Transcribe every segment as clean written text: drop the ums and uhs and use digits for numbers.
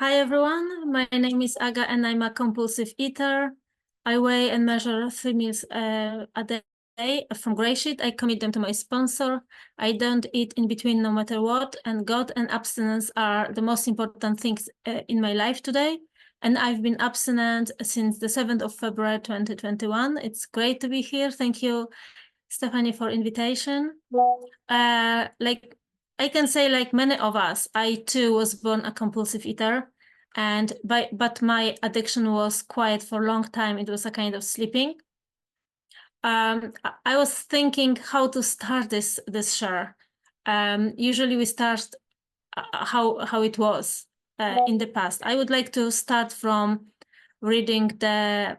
Hi everyone, my name is Aga and I'm a compulsive eater. I weigh and measure 3 meals a day. From GreySheet, I commit them to my sponsor. I don't eat in between no matter what, and God and abstinence are the most important things in my life today. And I've been abstinent since the 7th of February 2021. It's great to be here. Thank you, Stephanie, for invitation. Like I can say, like many of us, I too was born a compulsive eater, but my addiction was quiet for a long time. It was a kind of sleeping. I was thinking how to start this share. Usually we start how it was in the past. I would like to start from reading the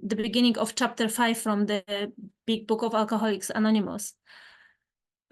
beginning of chapter 5 from the Big Book of Alcoholics Anonymous.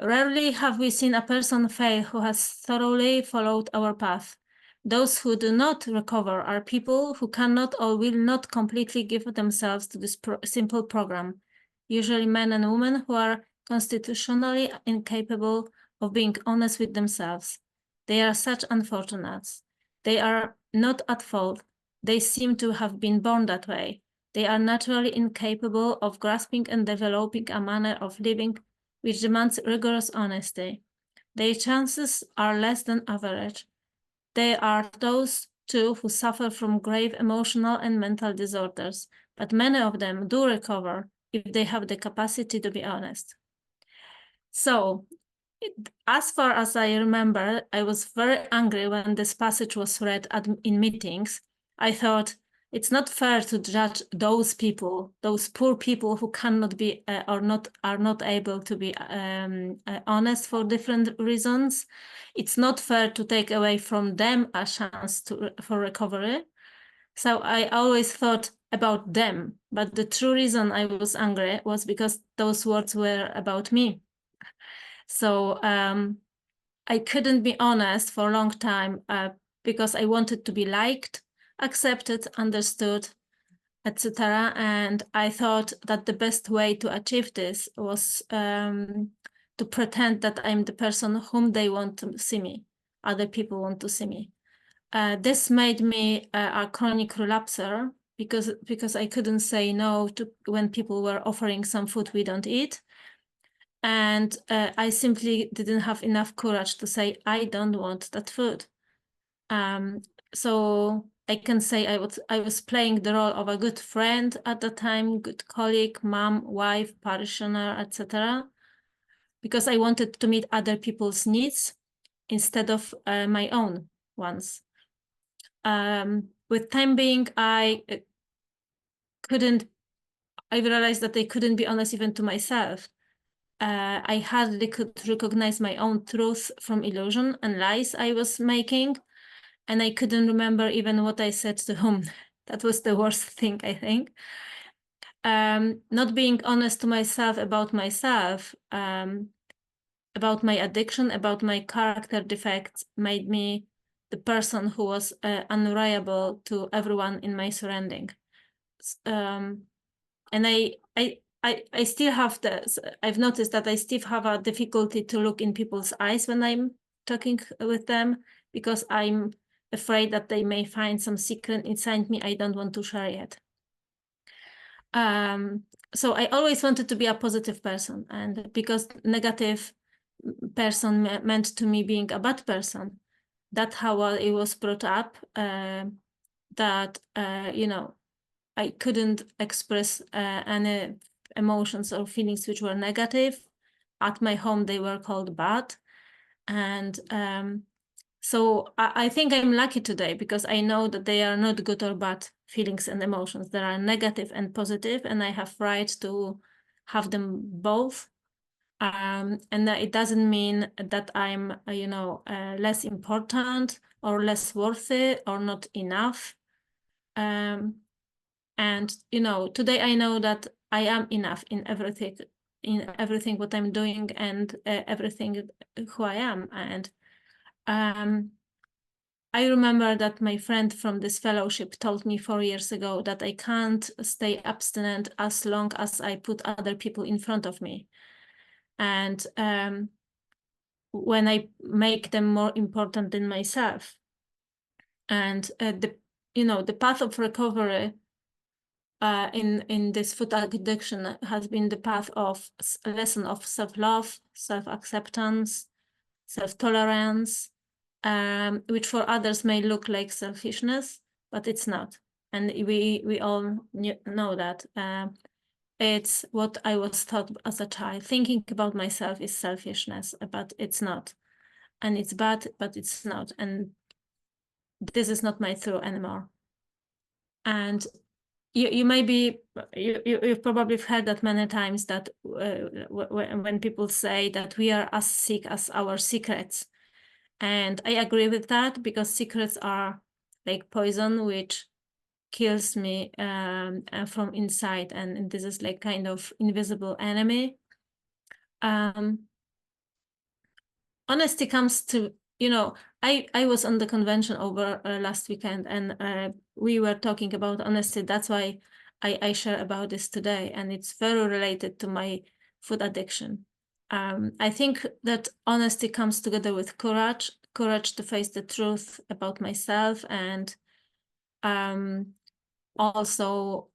Rarely have we seen a person fail who has thoroughly followed our path. Those who do not recover are people who cannot or will not completely give themselves to this simple program, usually men and women who are constitutionally incapable of being honest with themselves. They are such unfortunates. They are not at fault. They seem to have been born that way. They are naturally incapable of grasping and developing a manner of living which demands rigorous honesty. Their chances are less than average. They are those, too, who suffer from grave emotional and mental disorders, but many of them do recover if they have the capacity to be honest. So, as far as I remember, I was very angry when this passage was read in meetings. I thought, it's not fair to judge those people, those poor people who cannot be are not able to be honest for different reasons. It's not fair to take away from them a chance for recovery. So I always thought about them, but the true reason I was angry was because those words were about me. So I couldn't be honest for a long time because I wanted to be liked, accepted, understood, etc. And I thought that the best way to achieve this was to pretend that I'm the person whom they want to see me, other people want to see me. This made me a chronic relapser because I couldn't say no to when people were offering some food we don't eat. And I simply didn't have enough courage to say, I don't want that food. So I can say I was playing the role of a good friend at the time, good colleague, mom, wife, parishioner, etc. Because I wanted to meet other people's needs instead of my own ones. With time being, I realized that I couldn't be honest even to myself. I hardly could recognize my own truth from illusion and lies I was making. And I couldn't remember even what I said to whom. That was the worst thing, I think. Not being honest to myself, about my addiction, about my character defects, made me the person who was unreliable to everyone in my surrounding. And I still have I've noticed that I still have a difficulty to look in people's eyes when I'm talking with them, because I'm afraid that they may find some secret inside me I don't want to share yet. So I always wanted to be a positive person, and because negative person meant to me being a bad person, that's how it was brought up, that, you know, I couldn't express any emotions or feelings which were negative. At my home, they were called bad. And so I think I'm lucky today because I know that they are not good or bad feelings and emotions. There are negative and positive, and I have right to have them both. And it doesn't mean that I'm, you know, less important or less worthy or not enough. And, you know, today I know that I am enough in everything what I'm doing, and everything who I am. And I remember that my friend from this fellowship told me 4 years ago that I can't stay abstinent as long as I put other people in front of me. And when I make them more important than myself. And the path of recovery in this food addiction has been the path of a lesson of self-love, self-acceptance, self-tolerance, which for others may look like selfishness, but it's not. And we all know that. It's what I was taught as a child. Thinking about myself is selfishness, but it's not. And it's bad, but it's not. And this is not my truth anymore. And you've probably heard that many times, that when people say that we are as sick as our secrets. And I agree with that, because secrets are like poison, which kills me from inside. And this is like kind of invisible enemy. Honesty comes to, I was on the convention over last weekend, and we were talking about honesty. That's why I share about this today, and it's very related to my food addiction. I think that honesty comes together with courage to face the truth about myself, and also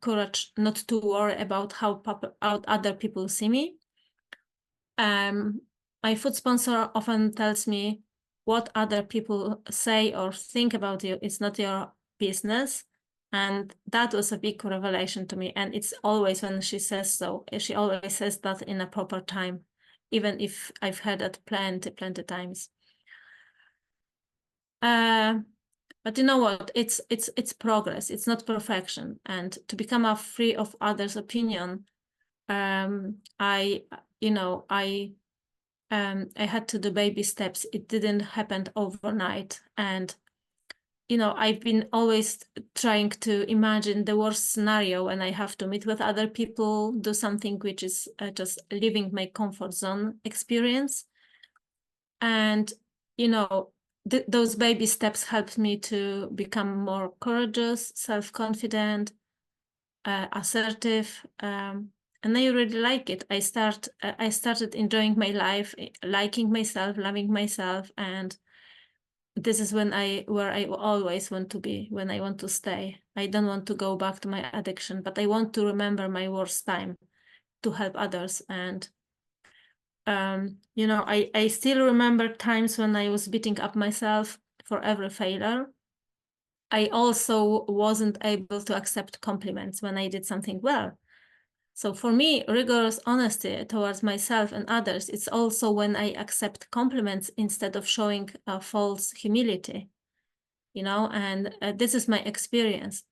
courage not to worry about how other people see me. My food sponsor often tells me, what other people say or think about you is not your business. And that was a big revelation to me. And it's always when she says so, she always says that in a proper time, even if I've heard it plenty times. But you know what? It's progress. It's not perfection. And to become free of others' opinion, I had to do baby steps. It didn't happen overnight. And, I've been always trying to imagine the worst scenario when I have to meet with other people, do something which is just leaving my comfort zone experience. And, those baby steps helped me to become more courageous, self-confident, assertive, and I really like it. I started enjoying my life, liking myself, loving myself, and this is where I always want to be, when I want to stay. I don't want to go back to my addiction, but I want to remember my worst time to help others. And I still remember times when I was beating up myself for every failure. I also wasn't able to accept compliments when I did something well. So for me, rigorous honesty towards myself and others, it's also when I accept compliments instead of showing a false humility, and this is my experience,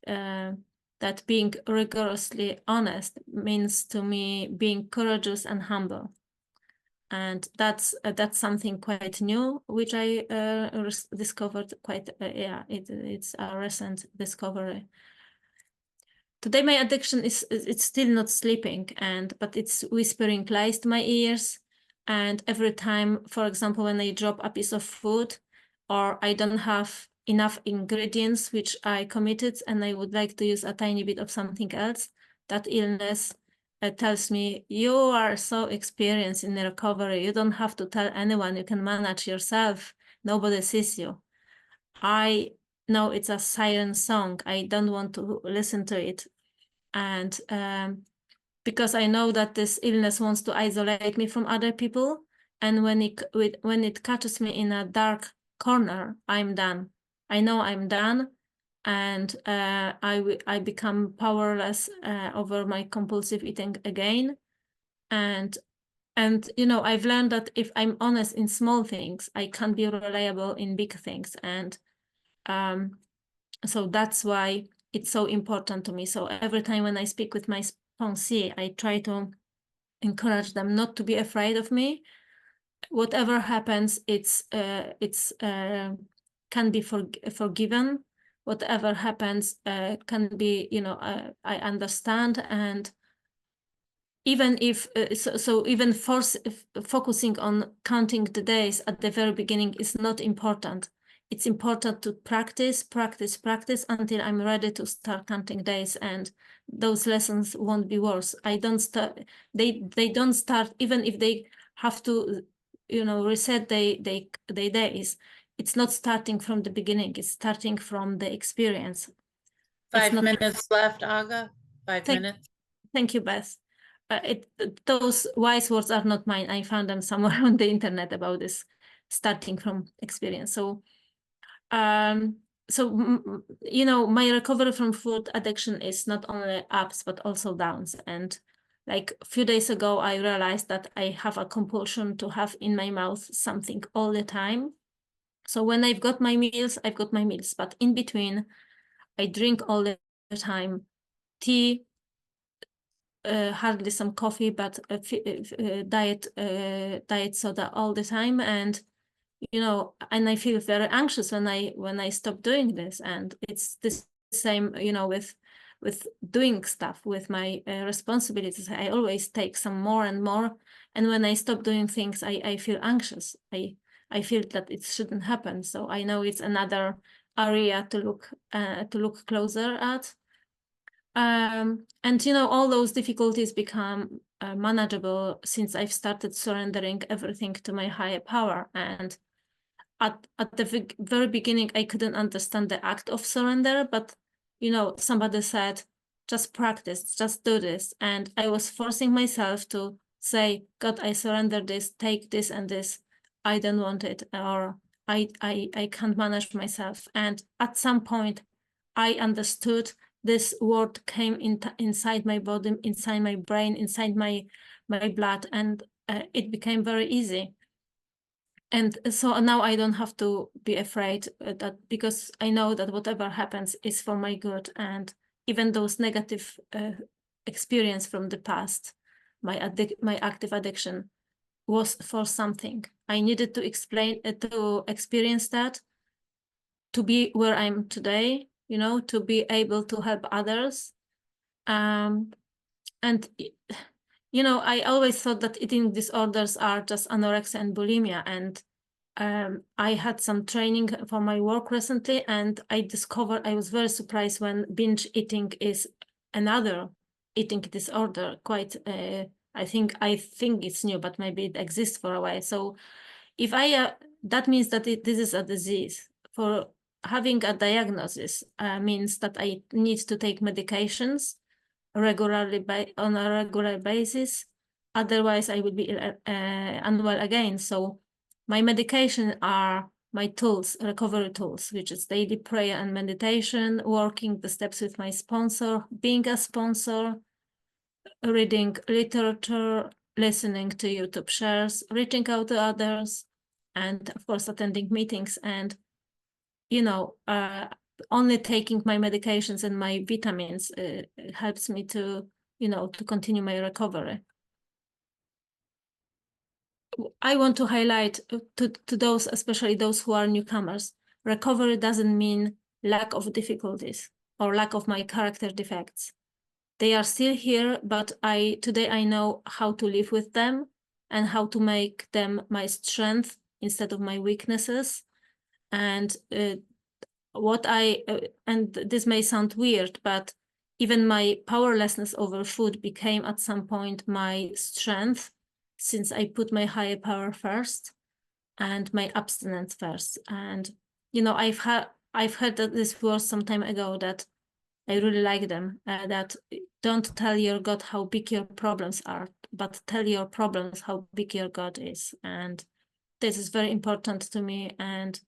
that being rigorously honest means to me being courageous and humble. And that's something quite new, which I discovered it's a recent discovery. Today, my addiction it's still not sleeping, but it's whispering lies to my ears. And every time, for example, when I drop a piece of food, or I don't have enough ingredients which I committed, and I would like to use a tiny bit of something else, that illness tells me, you are so experienced in recovery. You don't have to tell anyone. You can manage yourself. Nobody sees you. I know it's a siren song. I don't want to listen to it. And because I know that this illness wants to isolate me from other people. And when it catches me in a dark corner, I'm done. I know I'm done. And I become powerless over my compulsive eating again. And I've learned that if I'm honest in small things, I can be reliable in big things. And so that's why it's so important to me. So every time when I speak with my sponsee, I try to encourage them not to be afraid of me. Whatever happens, it's can be forgiven. Whatever happens can be, I understand. And even if even focusing on counting the days at the very beginning is not important. It's important to practice until I'm ready to start counting days, and those lessons won't be worse. They don't start, even if they have to reset their days, it's not starting from the beginning, it's starting from the experience. 5 minutes left, Aga. 5 minutes. Thank you, Beth. Those wise words are not mine. I found them somewhere on the internet about this starting from experience. So, my recovery from food addiction is not only ups, but also downs. And like a few days ago, I realized that I have a compulsion to have in my mouth something all the time. So when I've got my meals, I've got my meals. But in between, I drink all the time tea, hardly some coffee, but diet soda all the time. And and I feel very anxious when I stop doing this. And it's the same, with doing stuff, with my responsibilities. I always take some more and more. And when I stop doing things, I feel anxious. I feel that it shouldn't happen. So I know it's another area to look closer at. And all those difficulties become manageable since I've started surrendering everything to my higher power. And at the very beginning, I couldn't understand the act of surrender, but somebody said, just practice, just do this. And I was forcing myself to say, God, I surrender this, take this and this. I don't want it, or I can't manage myself. And at some point, I understood this word came inside my body, inside my brain, inside my blood, and it became very easy. And so now I don't have to be afraid that, because I know that whatever happens is for my good. And even those negative experience from the past, my active addiction, was for something. I needed to experience that to be where I'm today, to be able to help others. And I always thought that eating disorders are just anorexia and bulimia. And I had some training for my work recently, and I was very surprised when binge eating is another eating disorder. Quite, I think it's new, but maybe it exists for a while. So if that means that this is a disease. For having a diagnosis means that I need to take medications regularly on a regular basis. Otherwise, I will be unwell again. So my medication are my tools, recovery tools, which is daily prayer and meditation, working the steps with my sponsor, being a sponsor, reading literature, listening to YouTube shares, reaching out to others, and of course, attending meetings. And, only taking my medications and my vitamins helps me to continue my recovery. I want to highlight to those, especially those who are newcomers, recovery doesn't mean lack of difficulties or lack of my character defects. They are still here, but today I know how to live with them and how to make them my strength instead of my weaknesses. And and this may sound weird, but even my powerlessness over food became at some point my strength, since I put my higher power first and my abstinence first. And I've heard that this was some time ago that I really like them, that don't tell your God how big your problems are, but tell your problems how big your God is. And this is very important to me. And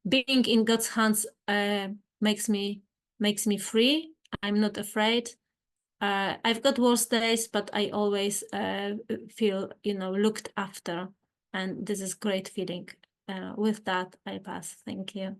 being in God's hands makes me free. I'm not afraid. I've got worse days, but I always feel looked after, and this is great feeling. With that, I pass. Thank you.